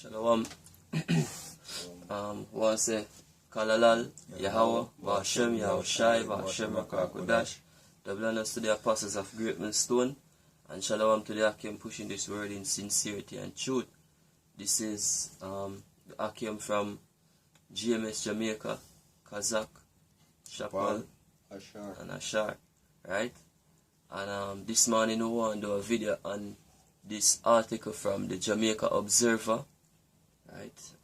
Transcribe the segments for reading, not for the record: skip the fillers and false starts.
Shalom. Want to say Kalalal, Yahweh, Vashem, Yahushai, Vashem, Rakakudash. Double honors to the apostles of Great Millstone, and shalom to the Akim pushing this word in sincerity and truth. This is the Akim from GMS Jamaica, Kazakh, Shapal, and Ashar, right? And this morning we want to do a video on this article from the Jamaica Observer, right?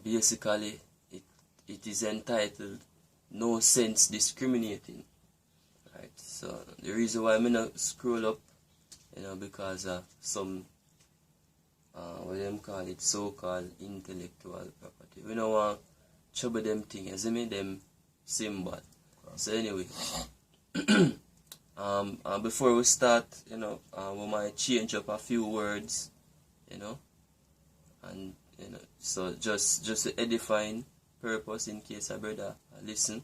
Basically it is entitled "No Sense Discriminating," right? So the reason why I'm gonna scroll up, because some what them call it, so-called intellectual property. We don't want trouble them things, them symbol. So anyway, before we start, we might change up a few words, and so just to edifying purpose, in case a brother listen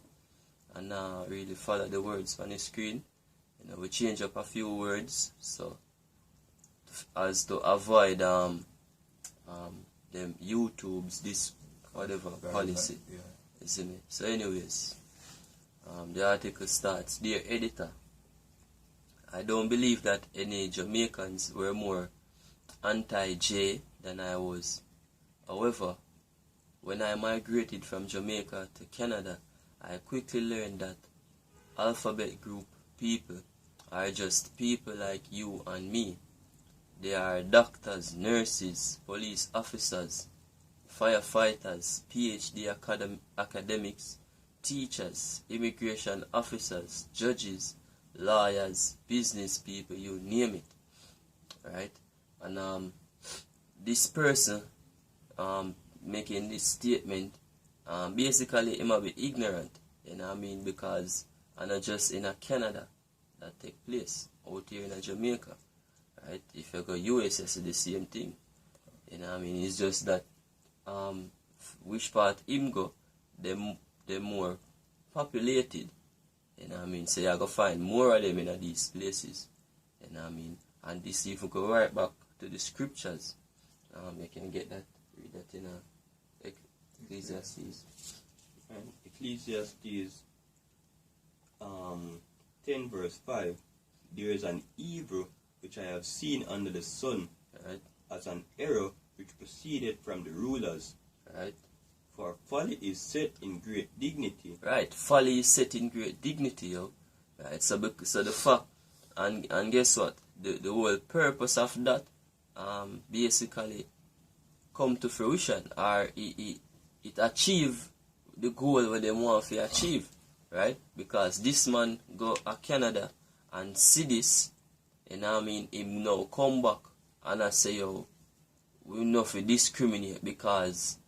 and really follow the words on the screen. We change up a few words so as to avoid them YouTube's this whatever policy. Yeah. You see me? So anyways, the article starts: "Dear editor, I don't believe that any Jamaicans were more anti-J than I was. However, when I migrated from Jamaica to Canada, I quickly learned that alphabet group people are just people like you and me. They are doctors, nurses, police officers, firefighters, PhD academics, teachers, immigration officers, judges, lawyers, business people, you name it." Right? And this person making this statement, basically he might be ignorant, because and not just in Canada that take place, out here in Jamaica, right? If you go US, it's the same thing. It's just that which part him go, they're more populated. So you go find more of them in these places. And this even go right back to the scriptures. You can read that in Ecclesiastes. And Ecclesiastes 10 verse 5, "There is an evil which I have seen under the sun, Right? as an error which proceeded from the rulers. Right? For folly is set in great dignity." Right. Folly is set in great dignity, yo. Right. So the fact, and guess what? The whole purpose of that basically come to fruition, or it achieve the goal what they want to achieve, right? Because this man go to Canada and see this, him now come back and I say, yo, we not to discriminate because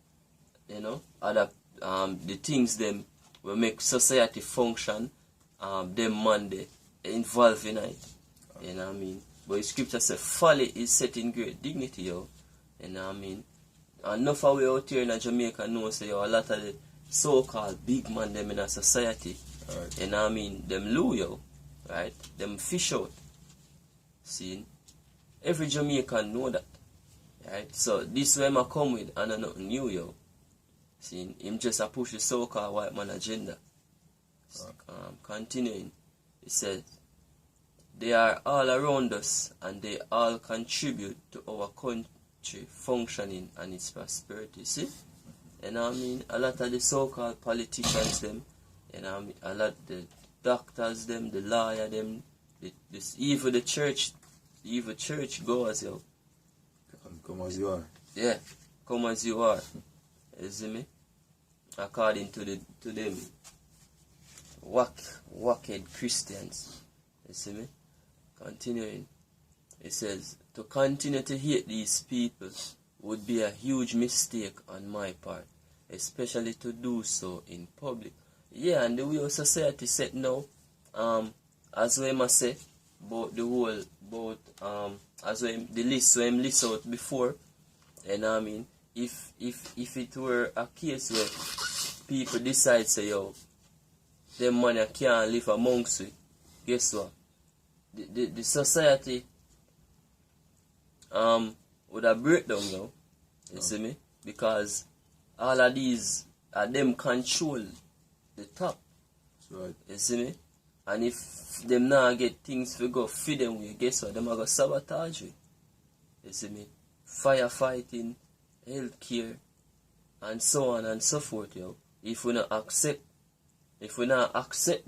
other the things them will make society function, them man they involved in it. But the scripture says folly is set in great dignity, yo. And enough of we out here in Jamaica know say, yo, a lot of the so-called big man them in a society, Right. them loyal, right? Them fish out. See? Every Jamaican know that. Right? So this way I come with and nothing new, yo. See, him just a push the so-called white man agenda. Continuing, it says, "They are all around us and they all contribute to our country functioning and its prosperity." See? A lot of the so-called politicians them, a lot of the doctors them, the lawyer them, even the church goers, yo. Come as you are. Yeah, come as you are. You see me? According to them wicked Christians. You see me? Continuing. It says, "To continue to hate these people would be a huge mistake on my part, especially to do so in public." Yeah, and the way our society set now, as we must say, about the whole, as we the list so him list out before, and if it were a case where people decide say, yo, them money can't live amongst we, guess what? The society would have breakdown now. You see me? Because all of these them control the top. That's right. You see me? And if them now get things to go feed them with, guess what? Them are going to sabotage it. You see me? Firefighting, healthcare, and so on and so forth, yo. If we not accept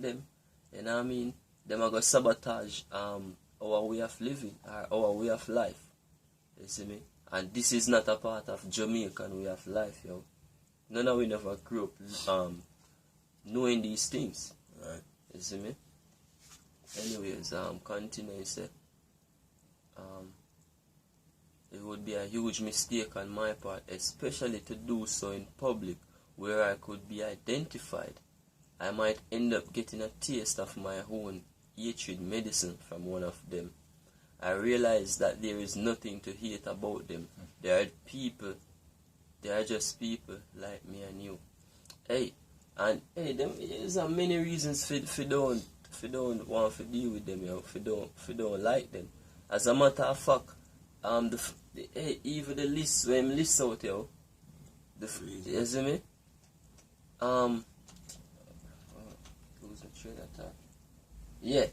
them, you know what I mean? Them are going to sabotage our way of living, or our way of life. You see me? And this is not a part of Jamaican way of life, yo. None of we never grew up knowing these things. Right. You see me? Anyways, continuing, say, it would be a huge mistake on my part, especially to do so in public where I could be identified. I might end up getting a taste of my own hatred medicine from one of them. I realize that there is nothing to hate about them. They are just people like me and you. Hey, there's many reasons for don't want to deal with them, yo. For don't like them. As a matter of fact, even the list when I'm list out, yo. You see me? Losing train of thought. Yeah.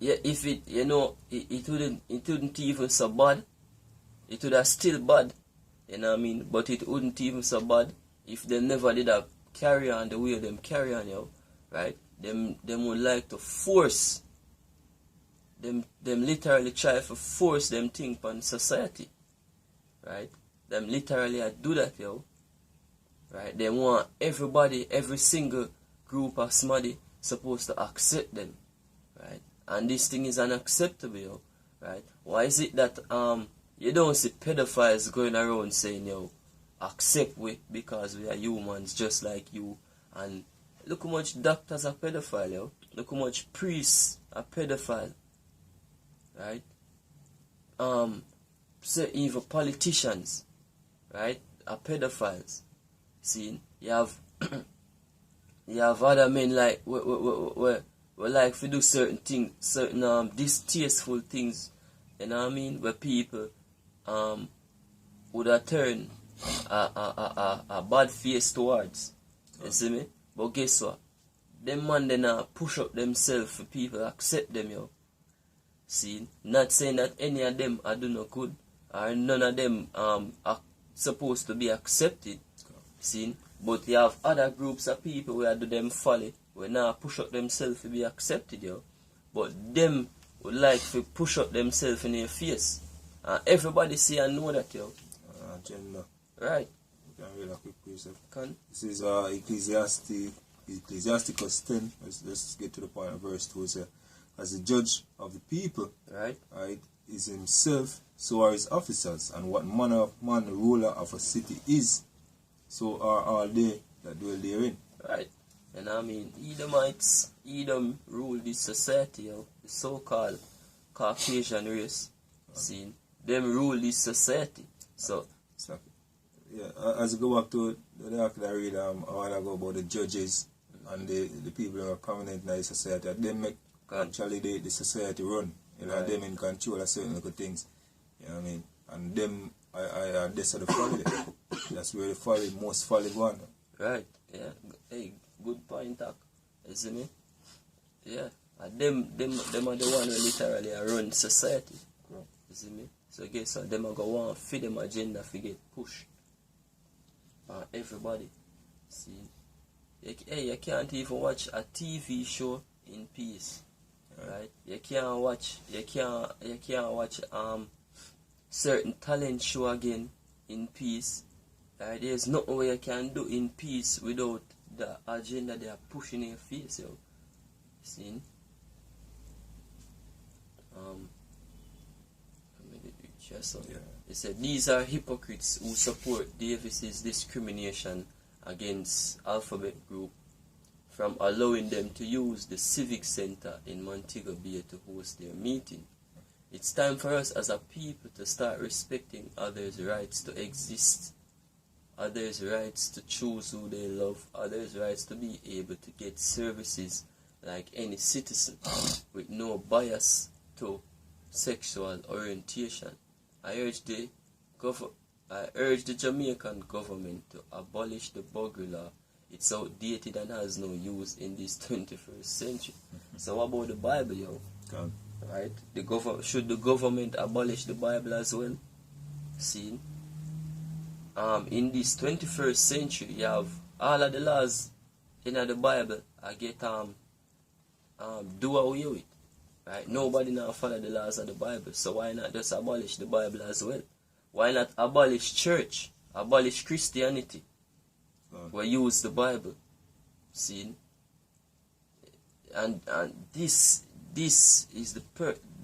Yeah, if it, you know, it wouldn't even so bad. It would have still bad, you know what I mean? But it wouldn't even so bad if they never did a carry on the way them carry on, yo, right? Them would like to force, them literally try to force them think on society, right? Them literally do that, yo, right? They want everybody, every single group of somebody supposed to accept them, right? And this thing is unacceptable, yo, right? Why is it that you don't see pedophiles going around saying, yo, accept we because we are humans just like you? And look how much doctors are pedophile, yo. Look how much priests are pedophile, right? So even politicians, right, are pedophiles. See, you have you have other men like we like to do certain things, certain distasteful things, you know what I mean, where people would have turned a bad face towards. You see me? But guess what? Them man they not push up themselves for people accept them, yo. See, not saying that any of them are do no good or none of them are supposed to be accepted. See, but you have other groups of people where do them folly, where not push up themselves to be accepted, yo. But them would like to push up themselves in your face. And everybody see and know that, yo. Agenda. Right. You can read a quick precept. Can. This is Ecclesiasticus 10. Let's get to the point of verse 2. It says, as the judge of the people, right, is himself, so are his officers, and what manner of man the ruler of a city is, so are all they that dwell therein. Right. And I mean, Edom rule this society, yo. The so-called Caucasian race. See, them rule this society. So, as you go back to the article I read a while ago about the judges and the people who are prominent in the society, they make actually the society run. You know, them in control of certain little things. You know what I mean? And them this are the folly. That's where the folly, most folly go on. Right, yeah. Hey, good point, Doc. You see me? Yeah. And them are the one who literally run society. You see me? So guess what? Them are going to want to feed them agenda to get pushed. Everybody. See? You can't even watch a TV show in peace. Right? You can't watch certain talent show again in peace. Right? There's nothing where you can do in peace without the agenda they are pushing in your face, yo. See? It said these are hypocrites who support Davis's discrimination against Alphabet Group from allowing them to use the Civic Center in Montego Bay to host their meeting. It's time for us as a people to start respecting others' rights to exist, others' rights to choose who they love, others' rights to be able to get services like any citizen with no bias to sexual orientation. I urge the Jamaican government to abolish the buggery law. It's outdated and has no use in this 21st century. So what about the Bible, yo? God. Right? Should the government abolish the Bible as well? See? In this 21st century, you have all of the laws in the Bible. I get do away with. Right? Nobody now follow the laws of the Bible. So why not just abolish the Bible as well? Why not abolish church? Abolish Christianity? We use the Bible. See? And this is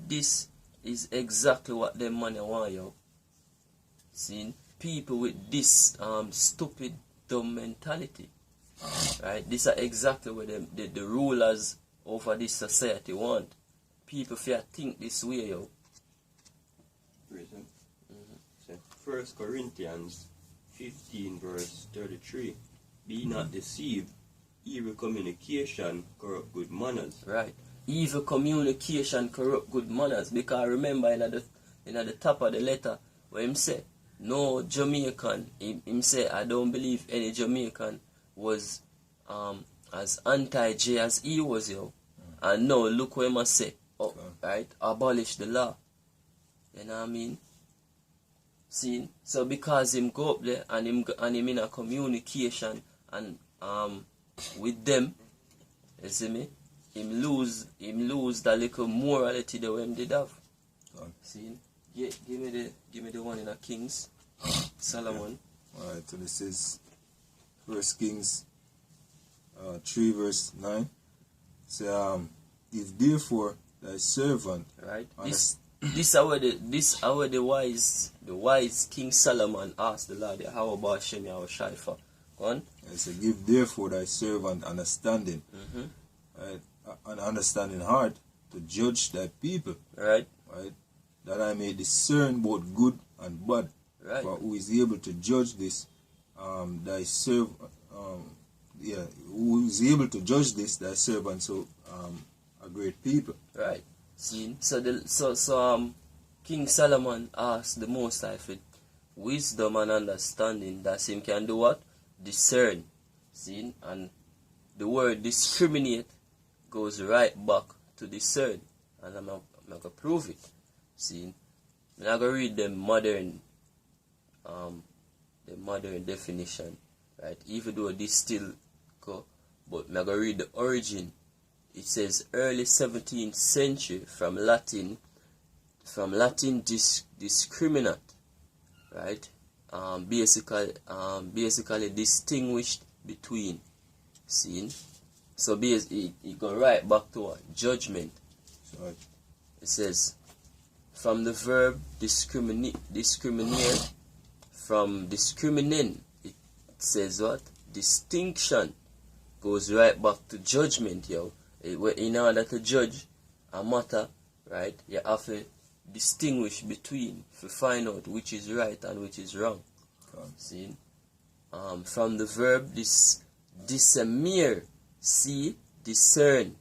this is exactly what them money want, yo. See? People with this stupid, dumb mentality. Right? These are exactly what the rulers over this society want. People fear think this way, yo. Reason. 1 Corinthians 15 verse 33. Be not deceived. Evil communication corrupt good manners. Right. Evil communication corrupt good manners. Because remember in the top of the letter where him say, no Jamaican, him say, I don't believe any Jamaican was as anti-J as he was, yo. And now look what he must say. Oh, right? Abolish the law. You know what I mean? See? So because him go up there and him in a communication and with them, you see me? Him lose the little morality that him did have. See? Yeah, give me the one in a Kings. Solomon. Alright, so this is 1 Kings 3 verse 9. So if therefore thy servant, right? This our the wise King Solomon asked the Lord, how about Shem Yahushai for? Go on. I say, give therefore thy servant understanding, right, an understanding heart to judge thy people, right, that I may discern both good and bad. Right. For who is able to judge this, thy servant, who is able to judge this, thy servant, so a great people. Right. See, so King Solomon asked the Most High for wisdom and understanding that him can do what? Discern. See, and the word discriminate goes right back to discern, and I'm gonna prove it. See, I'm gonna read the modern definition, right? Even though this still go, but I'm gonna read the origin. It says early 17th century from Latin discriminate, right? Basically distinguished between. See? So it go right back to what? Judgment. Right. It says from the verb discriminate, from discriminate, it says what? Distinction goes right back to judgment, yo. In order to judge a matter, right, you have to distinguish between to find out which is right and which is wrong. See? From the verb discernir, see, discern,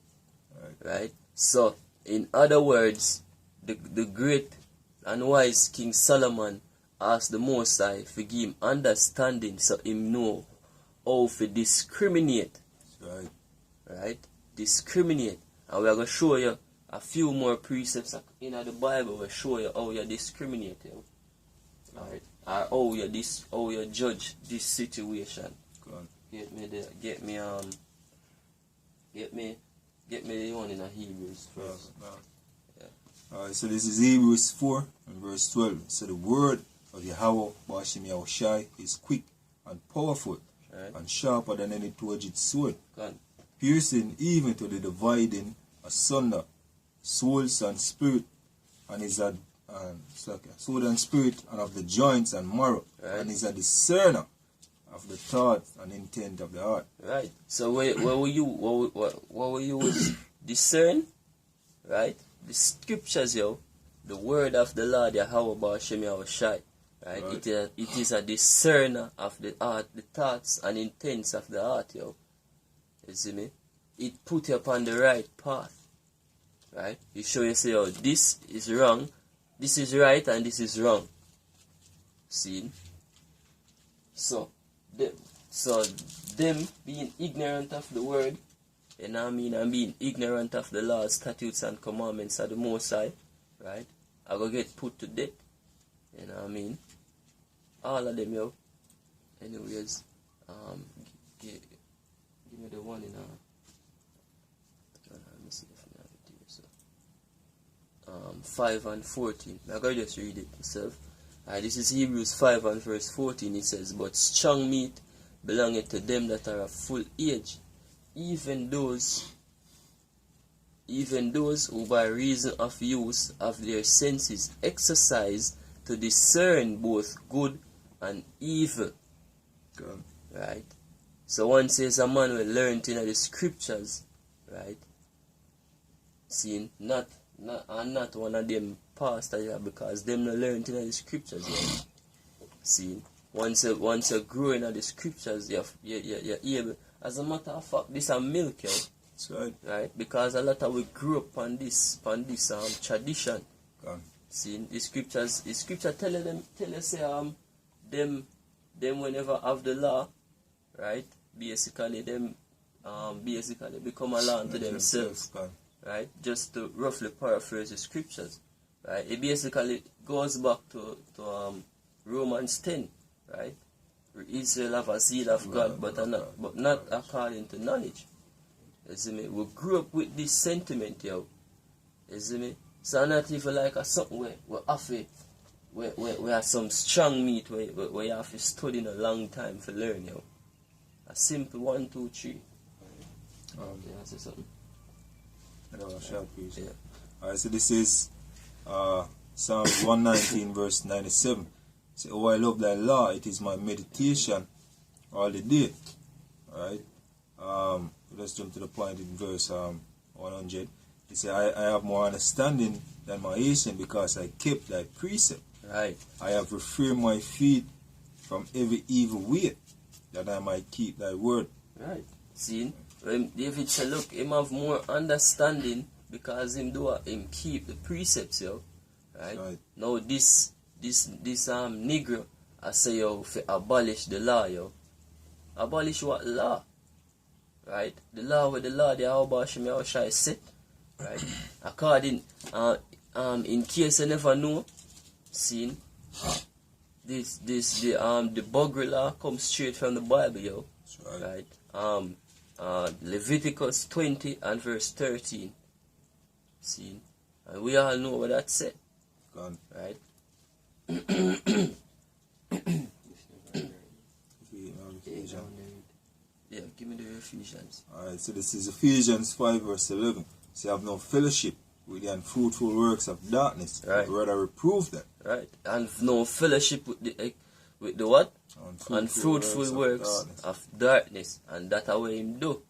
right? So, in other words, the great and wise King Solomon asked the Most High to give him understanding so him know how to discriminate. Right. Right? Discriminate. And we are going to show you a few more precepts in the Bible will show you how you discriminate. Alright? Or how you judge this situation. Get me the one in the Hebrews first. Yeah. Alright, so this is Hebrews 4 and verse 12. So the word of Yahweh Bashim Yahushai is quick and powerful, and sharper than any two-edged sword, piercing even to the dividing asunder souls and spirit, and is a soul and spirit, and of the joints and marrow, and is a discerner of the thoughts and intent of the heart. Right. So what will you discern? Right. The scriptures, yo, the word of the Lord Yahweh Bashim Yahushai. Right. It is a discerner of the heart, the thoughts and intents of the heart, yo. You see me? It put you upon the right path. Right? You show you say, oh, this is wrong, this is right and this is wrong. See? So them being ignorant of the word, you know what I mean, and being ignorant of the laws, statutes, and commandments of the Most High, right? I go get put to death. You know what I mean? All of them, yo. Anyways, give me the one in let me see if I have it here. So, 5 and 14. I'm going to just read it myself. This is Hebrews 5 and verse 14. It says, "But strong meat belongeth to them that are of full age, even those who by reason of use of their senses exercise to discern both good and evil." God. Right? So one says a man will learn in the scriptures, right? See, not one of them pastors here, because them not learn in the scriptures yet. See, once you grow in the scriptures, you're able. As a matter of fact, this is milk, yo. That's right. Right? Because a lot of we grew up on this tradition. God. See, the scripture tell us them whenever have the law, right? Basically them basically become a law unto themselves. God. Right? Just to roughly paraphrase the scriptures. Right? It basically goes back to Romans 10, right? Israel have a seed of God, but not according to knowledge. You see me? We grew up with this sentiment, yo. You see me? So not even like a something where we have to, we have some strong meat where you have to study in a long time to learn, yo. A simple 1, 2, 3. Yeah, say something. Short piece. Yeah. Alright, so this is Psalm 119 verse 97. Say, "Oh, I love thy law, it is my meditation all the day." Alright. Let's jump to the point in verse 100. He said, I have more understanding than my ancient, because I kept thy precept. Right. I have refrained my feet from every evil way, that I might keep thy word. Right. See, when David said, look, him have more understanding because him keep the precepts, yo. Right? Now this Negro, I say, yo, fi abolish the law, yo. Abolish what law? Right? The law with the law, they are abolish me, how shall I say? Right? According, in case you never know, see, the Buggery law comes straight from the Bible, yo. That's right. Right? Leviticus 20 and verse 13. See? And we all know what that said. God. Right? Yeah, give me the Ephesians. Alright, so this is Ephesians 5 verse 11. So have no fellowship with the unfruitful works of darkness, right, but rather reprove them. Right, and no fellowship with the what? Unfruitful works of darkness. And that's how him do.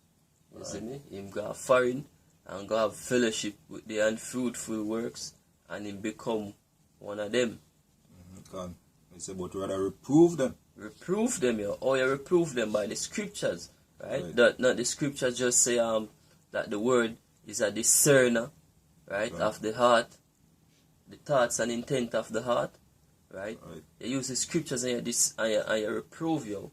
You see me? Him go foreign and go have fellowship with the unfruitful works, and him become one of them. God. He said, but rather reprove them. Reprove them, yo. Or you reprove them by the scriptures, right? That not the scriptures just say that the word is a discerner, right, of the heart, the thoughts and intent of the heart, right? You use the scriptures and you reprove, yo.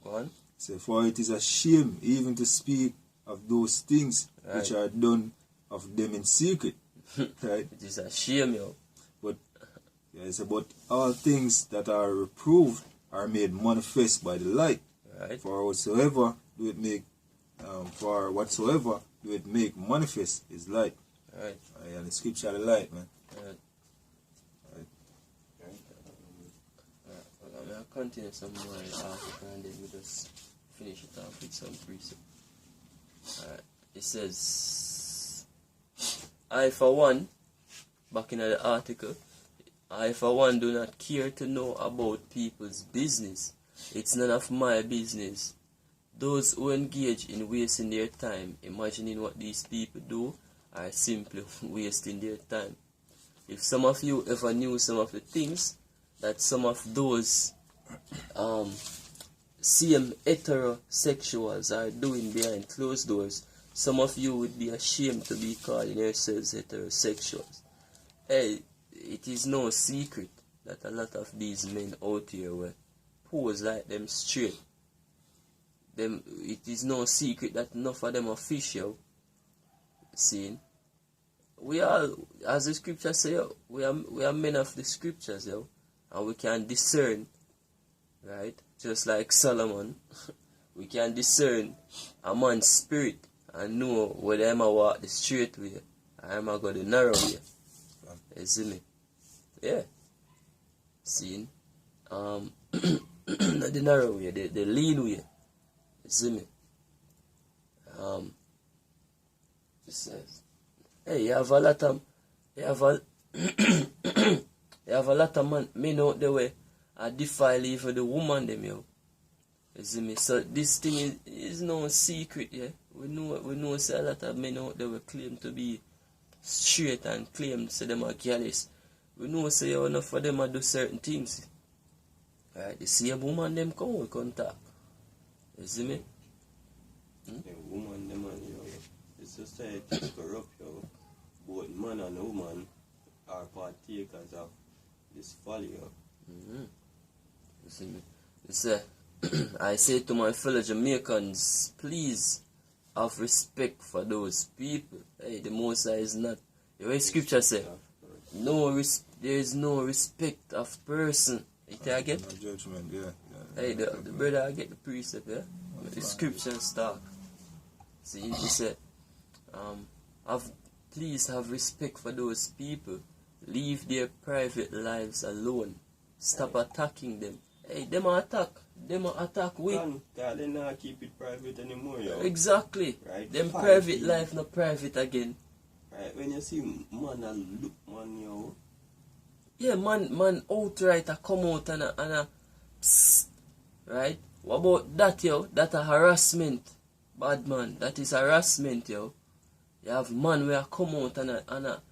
Go on. Say, for it is a shame even to speak of those things which are done of them in secret. Right? It is a shame, yo. But but all things that are reproved are made manifest by the light. Right. For whatsoever do it make manifest is light. Right. And the scripture of the light, man. Right. I'll continue some more after, and then we just finish it off with some precept. Alright. It says, I for one, back in the article, I for one do not care to know about people's business. It's none of my business. Those who engage in wasting their time, imagining what these people do, are simply wasting their time. If some of you ever knew some of the things that some of those same heterosexuals are doing behind closed doors, some of you would be ashamed to be calling yourselves heterosexuals. Hey, it is no secret that a lot of these men out here will pose like them straight. It is no secret that enough of them are fish, yo. See? We all, as the scriptures say, yo, we are men of the scriptures, yo. And we can discern, right? Just like Solomon, we can discern a man's spirit and know whether I'm a walk the straight way or I'm a go the narrow way. You see me? Yeah. See? Not the narrow way, the lean way. You see me? It says, hey, you have a lot of men out there where I defile even the woman them, yo. You see me? So this thing is no secret, yeah. We know say a lot of men out there will claim to be straight and claim say them are careless. We know say enough of them do certain things. Right? The same woman them come we can talk. You see me? The woman them and the society is corrupt, yo. Both man and woman are partakers of this folly, yo. You see me? You say, I say to my fellow Jamaicans, please have respect for those people. Hey, the Most High is not. The way Scripture say, there is no respect of person. You get? No judgment, yeah. Hey, the brother, I get the precept, yeah? The Scriptures talk. See, he said, please have respect for those people. Leave their private lives alone. Stop attacking them. Hey, them attack with. God, they not keep it private anymore, yo. Exactly. Right? Them private life not private again. Right, when you see man and look man, yo. Yeah, man outright a come out and a psst, right? What about that, yo? That a harassment. Bad man, that is harassment, yo. You have man where come out and a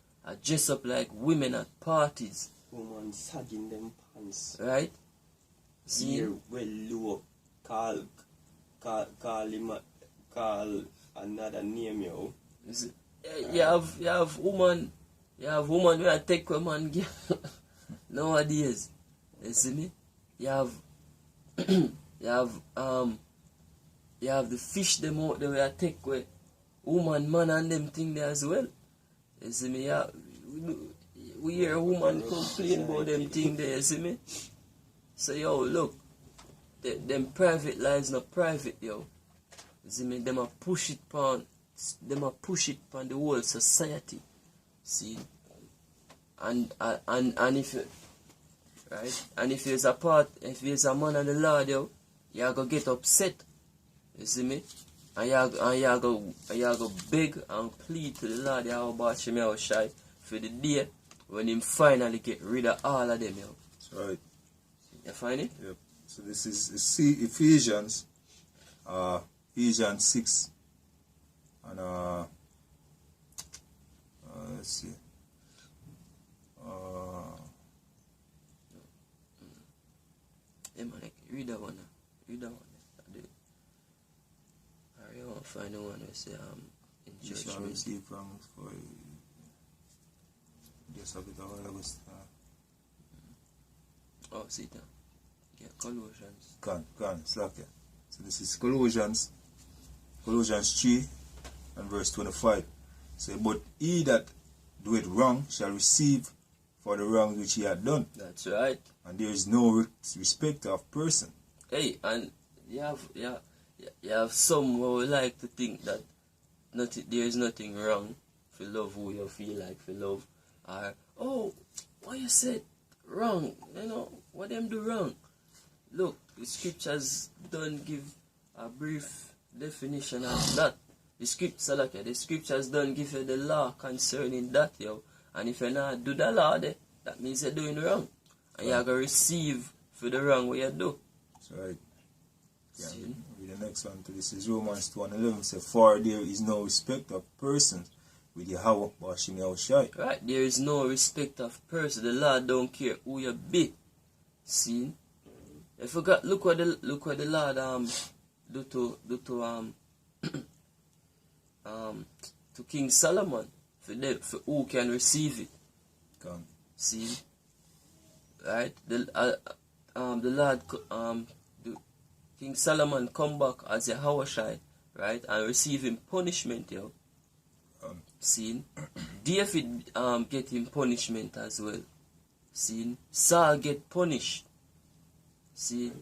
dress up like women at parties. Woman sagging them pants. Right? See? Here well low. Call another name, yo. You have woman where take a man girl nowadays. You see me? You have the fish them out there where take where woman, man and them thing there as well. You see me? We hear a woman complain about them thing there, you see me? So yo, look, them private lives not private, yo. You see me? Them a push it upon the whole society. See? And if you, right? And if there's a man and the Lord, yo, you go get upset. You see me? And you go beg and plead to the Lord, you about Shemel Shai for the day when him finally get rid of all of them, yo. That's right. You find it? Yep. So this is Ephesians 6 and let's see. Yeah, man, read that one. Read that one. I want to find the one who say in You shall judgment. receive from for just a bit of all of us. Oh, see that. Yeah, Colossians. Gone, slack here. So this is Colossians 3 and verse 25. Say, but he that doeth wrong shall receive for the wrong which he had done. That's right. And there is no respect of person. Hey, and you have some who like to think that there is nothing wrong for love who you feel like for love. Or, oh, what you said wrong, you know, what them do wrong. Look, the scriptures don't give a brief definition of that. The scriptures don't give you the law concerning that, yo. And if you not do the law, that means you're doing wrong. And you're going to receive for the wrong what you do. That's right. Yeah, read the next one. This is Romans 2:11. Say, for there is no respect of persons with Yahweh Bashim Yahushai. Right, there is no respect of person. The Lord don't care who you be. See? If you got look what the Lord do to King Solomon for who can receive it. Come. See, right? The Lord, King Solomon come back as a Hawashai, right, and receive him punishment, yo. See, David get him punishment as well. See, Saul get punished. See,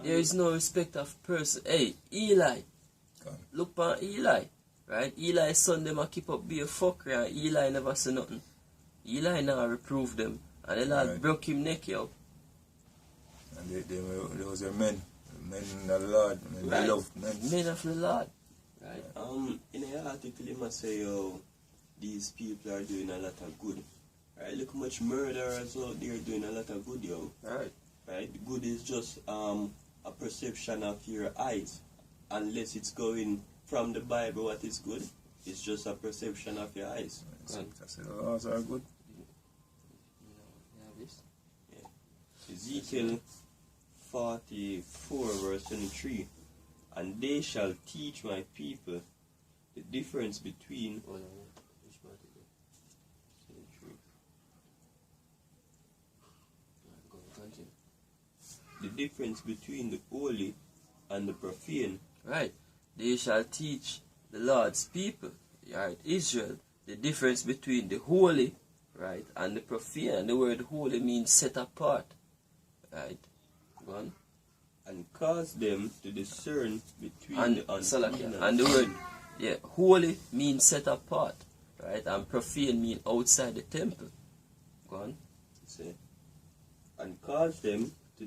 there is no respect of person. Hey, Eli, look on Eli, right? Eli's son them a keep up be a fucker, and Eli never say nothing. Eli now reprove them, and the Lord broke him neck, yo. And they was a men of the Lord, they love men. Men of the Lord. Right. In the article, he must say, these people are doing a lot of good. Right. Look how much murderers out there doing a lot of good, yo. Right. Right. Good is just a perception of your eyes, unless it's going from the Bible. What is good? It's just a perception of your eyes. That's the laws are good. Ezekiel 44 verse 23, and they shall teach my people the difference between the holy and the profane. Right. They shall teach the Lord's people, right, Israel, the difference between the holy, right, and the profane. And the word holy means set apart. Right. Go on. And cause them to discern between the unclean and the word, yeah, holy means set apart, right, and profane means outside the temple. Go on. Say, and cause them to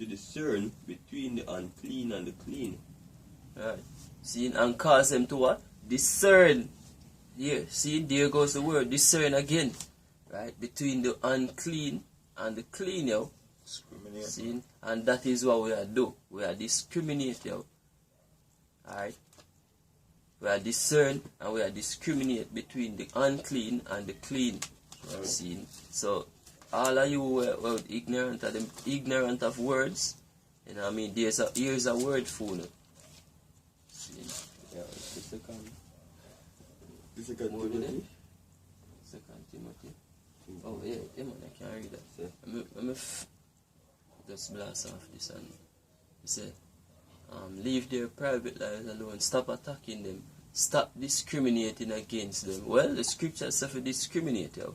discern between the unclean and the clean. Right. See, and cause them to what? Discern. Here, see, there goes the word discern again, right, between the unclean and the clean, yo. See, and that is what we are do. We are discriminate, yo. Alright. We are discern and we are discriminate between the unclean and the clean. Right. See, so all of you were ignorant of words. You know what I mean? Here's a word for you. See, yeah, it's the second Timothy. Second Timothy. Oh yeah, man, I can't read that. Let me just blast off this and say, leave their private lives alone. Stop attacking them. Stop discriminating against them. Well, the scriptures have to discriminate, yo.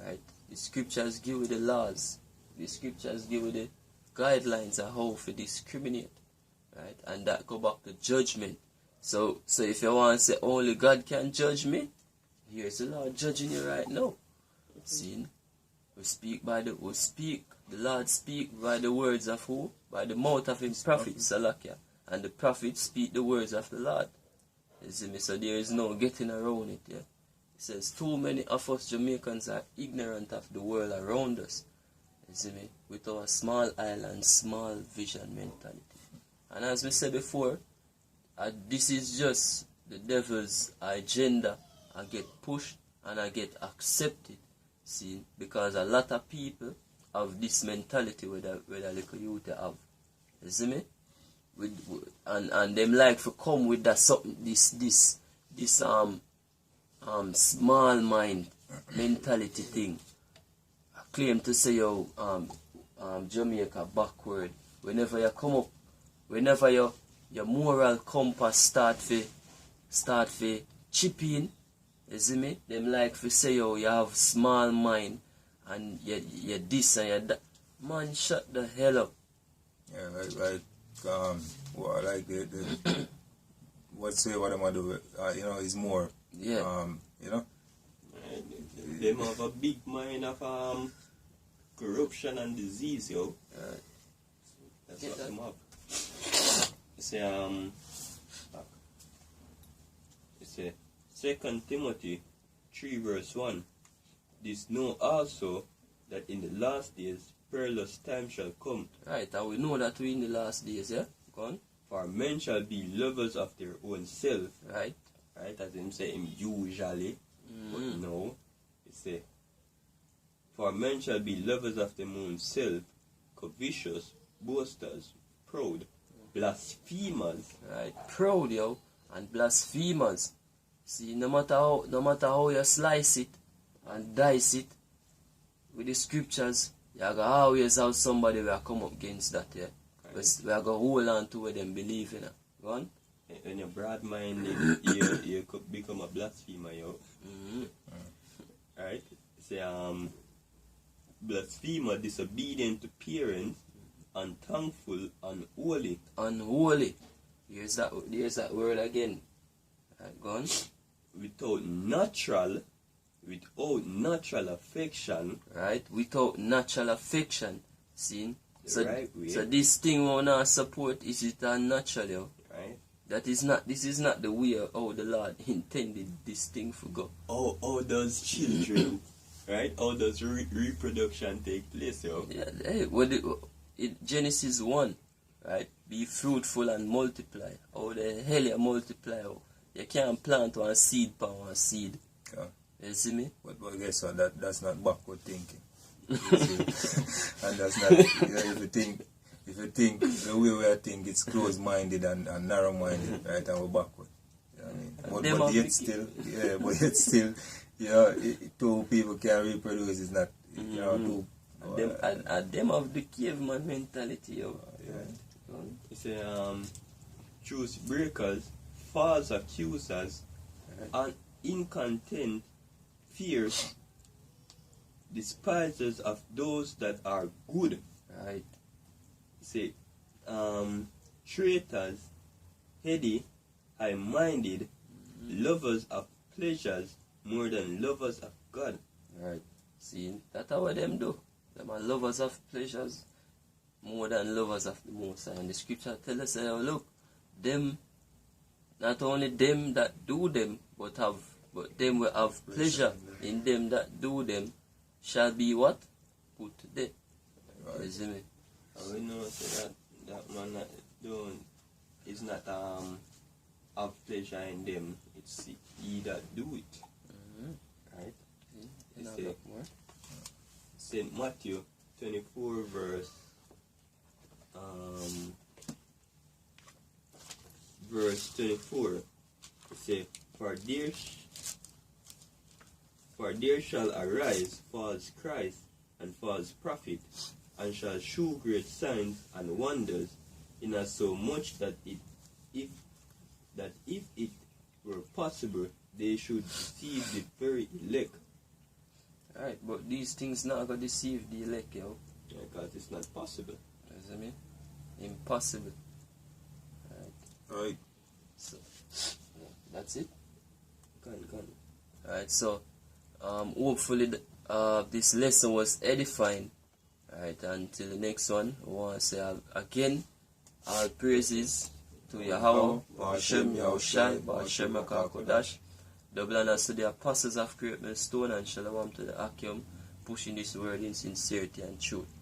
Right? The scriptures give you the laws. The scriptures give you the guidelines of how to discriminate. Right? And that go back to judgment. So if you want to say only God can judge me, here's the Lord judging you right now. See? The Lord speak by the words of who? By the mouth of his prophet, Salakia. And the prophet speak the words of the Lord. You see me? So there is no getting around it, yeah. It says too many of us Jamaicans are ignorant of the world around us. You see me? With our small island, small vision mentality. And as we said before, this is just the devil's agenda. I get pushed and I get accepted. See, because a lot of people have this mentality where the little youth have. You see me? And them like to come with that something, this small mind mentality thing. I claim to say Jamaica backward. Whenever you come up, whenever your moral compass start for chip in, you see me? Them like to say you have small mind and you this and you that. Man, shut the hell up. Yeah, like the what I'm gonna do, is more. Yeah. Them have a big mind of corruption and disease, yo. That's what them have. Say 2 Timothy 3 verse 1. This know also that in the last days perilous time shall come. Right, and we know that we in the last days, yeah? Go on. For men shall be lovers of their own self. Right. Right, as him say him usually. But no, it say, for men shall be lovers of their own self, covetous, boasters, proud, blasphemers. Right, proud, yo, and blasphemers. See, no matter how you slice it and dice it, with the scriptures, you are going to always have somebody who will come up against that, yeah. We are going to hold on to what them believe in. Go on. When you're broad-minded, you could become a blasphemer, yo. Right? Say, blasphemer, disobedient to parents, unthankful, unholy. Unholy. Here's that word again. Right, go on. Without natural affection. Right? Without natural affection. See? So, Right, so this thing we want to support, is it unnatural, yo? Right? This is not the way how the Lord intended this thing to go. How does children, right? How does reproduction take place, yo? Yeah, hey, Genesis 1, right? Be fruitful and multiply. How the hell you multiply? Oh? You can't plant one seed per one seed. Yeah. You see me? But guess what? That's not backward thinking. You see? And that's not, if you think the way we think, it's close-minded and narrow-minded, right? And we're backward. You know what I mean? But yet still, you know, two people can reproduce. It's not, you know, two. Them of the caveman mentality, yo. Yeah. It's truth breakers, false accusers, and incontent, fierce, despisers of those that are good. Right. Say, traitors, heady, high-minded, lovers of pleasures more than lovers of God. Right. See, that's what them do. Them are lovers of pleasures more than lovers of the Most High. And the scripture tells us, look, them, not only them that do them, but them will have pleasure in them that do them, shall be what? Put to death. Right. You see me? And we know so that man that don't is not have pleasure in them. It's he that do it. Right? You know, Say, look more. St. Matthew 24 verse 24. It say, For there shall arise false Christ and false prophet, and shall shew great signs and wonders, insomuch that if it were possible, they should deceive the very elect. Right, but these things not going to deceive the elect, yo. Yeah, because it's not possible. You see me? Impossible. Right. So, yeah, that's it. Gone. Alright, so hopefully this lesson was edifying. Alright, until the next one, we want to say again, all praises to Yahweh, Ba'ashem Yahushai, Ba'ashem HaKadosh, double honors to the apostles of Great Millstone, and shalom to the Akim, pushing this word in sincerity and truth.